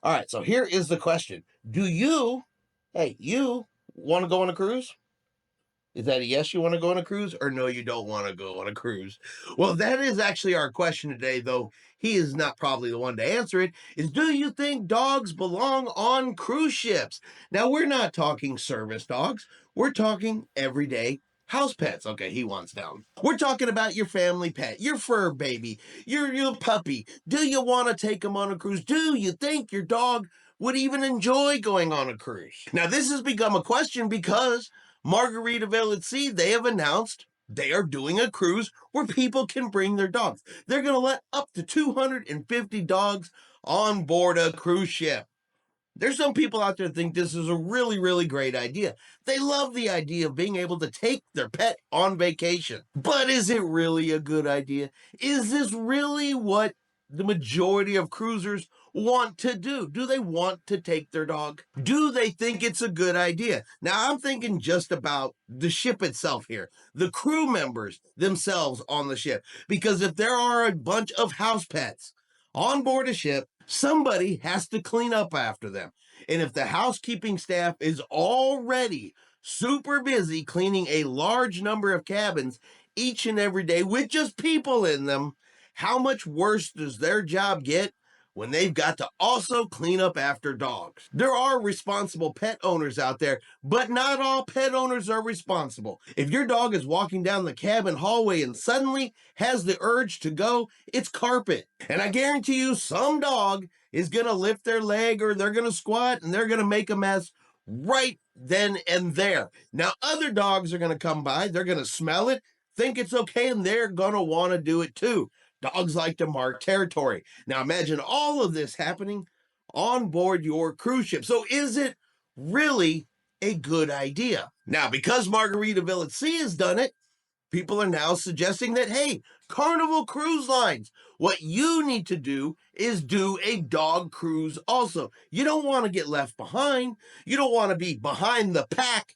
All right, so here is the question. Do you, hey, you want to go on a cruise? Is that a yes, you want to go on a cruise, or no, you don't want to go on a cruise? Well, that is actually our question today, though he is not probably the one to answer it, is do you think dogs belong on cruise ships? Now, we're not talking service dogs. We're talking everyday house pets. Okay, he wants down. We're talking about your family pet, your fur baby, your puppy. Do you want to take him on a cruise? Do you think your dog would even enjoy going on a cruise? Now, this has become a question because Margaritaville at Sea, they have announced they are doing a cruise where people can bring their dogs. They're going to let up to 250 dogs on board a cruise ship. There's some people out there that think this is a really, really great idea. They love the idea of being able to take their pet on vacation. But is it really a good idea? Is this really what the majority of cruisers want to do? Do they want to take their dog? Do they think it's a good idea? Now, I'm thinking just about the ship itself here, the crew members themselves on the ship. Because if there are a bunch of house pets on board a ship, somebody has to clean up after them. And if the housekeeping staff is already super busy cleaning a large number of cabins each and every day with just people in them, how much worse does their job get when they've got to also clean up after dogs? There are responsible pet owners out there, but not all pet owners are responsible. If your dog is walking down the cabin hallway and suddenly has the urge to go, it's carpet. And I guarantee you some dog is going to lift their leg or they're going to squat and they're going to make a mess right then and there. Now, other dogs are going to come by, they're going to smell it, think it's okay, and they're going to want to do it too. Dogs like to mark territory. Now, imagine all of this happening on board your cruise ship. So, is it really a good idea? Now, because Margaritaville at Sea has done it, people are now suggesting that, hey, Carnival Cruise Lines, what you need to do is do a dog cruise also. You don't want to get left behind. You don't want to be behind the pack.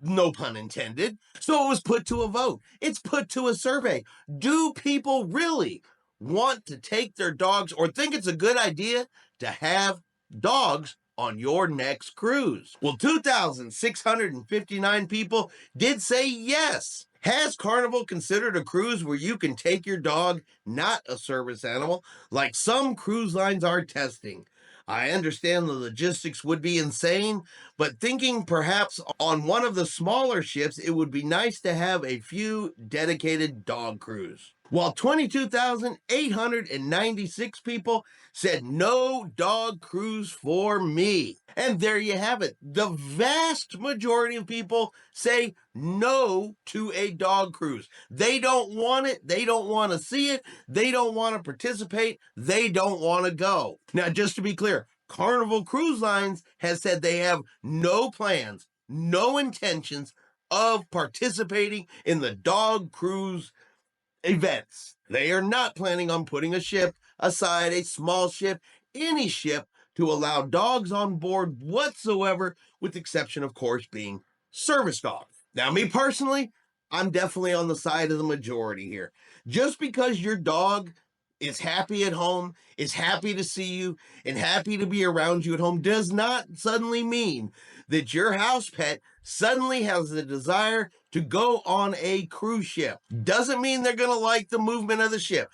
No pun intended. So it was put to a vote. It's put to a survey. Do people really want to take their dogs or think it's a good idea to have dogs on your next cruise? Well, 2,659 people did say yes. Has Carnival considered a cruise where you can take your dog, not a service animal, like some cruise lines are testing? I understand the logistics would be insane, but thinking perhaps on one of the smaller ships, it would be nice to have a few dedicated dog crews. While 22,896 people said no dog cruise for me. And there you have it. The vast majority of people say no to a dog cruise. They don't want it. They don't want to see it. They don't want to participate. They don't want to go. Now, just to be clear, Carnival Cruise Lines has said they have no plans, no intentions of participating in the dog cruise events. They are not planning on putting a ship aside, a small ship, any ship, to allow dogs on board whatsoever, with the exception, of course, being service dogs. Now, me personally, I'm definitely on the side of the majority here. Just because your dog is happy at home, is happy to see you, and happy to be around you at home does not suddenly mean that your house pet suddenly has the desire to go on a cruise ship. Doesn't mean they're going to like the movement of the ship.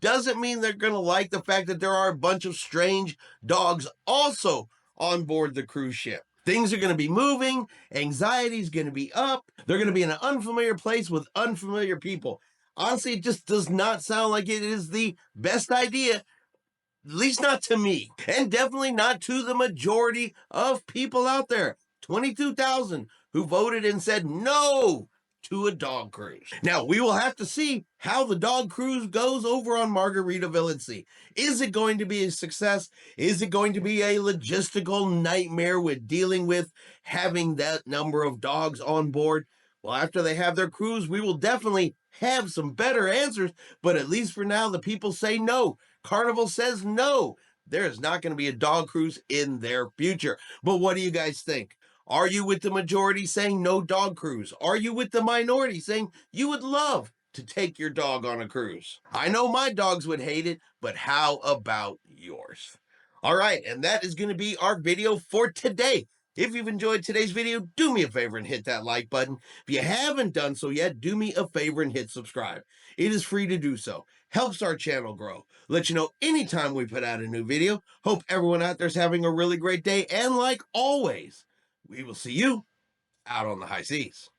Doesn't mean they're going to like the fact that there are a bunch of strange dogs also on board the cruise ship. Things are going to be moving. Anxiety is going to be up. They're going to be in an unfamiliar place with unfamiliar people. Honestly, it just does not sound like it is the best idea, at least not to me, and definitely not to the majority of people out there. 22,000 who voted and said no to a dog cruise. Now, we will have to see how the dog cruise goes over on Margaritaville at Sea. Is it going to be a success? Is it going to be a logistical nightmare with dealing with having that number of dogs on board? Well, after they have their cruise, we will definitely have some better answers, but at least for now, the people say no. Carnival says no. There is not going to be a dog cruise in their future. But what do you guys think? Are you with the majority saying no dog cruise? Are you with the minority saying you would love to take your dog on a cruise? I know my dogs would hate it, but how about yours? All right, and that is going to be our video for today. If you've enjoyed today's video, do me a favor and hit that like button. If you haven't done so yet, do me a favor and hit subscribe. It is free to do so. Helps our channel grow. Let you know anytime we put out a new video. Hope everyone out there's having a really great day. And like always, we will see you out on the high seas.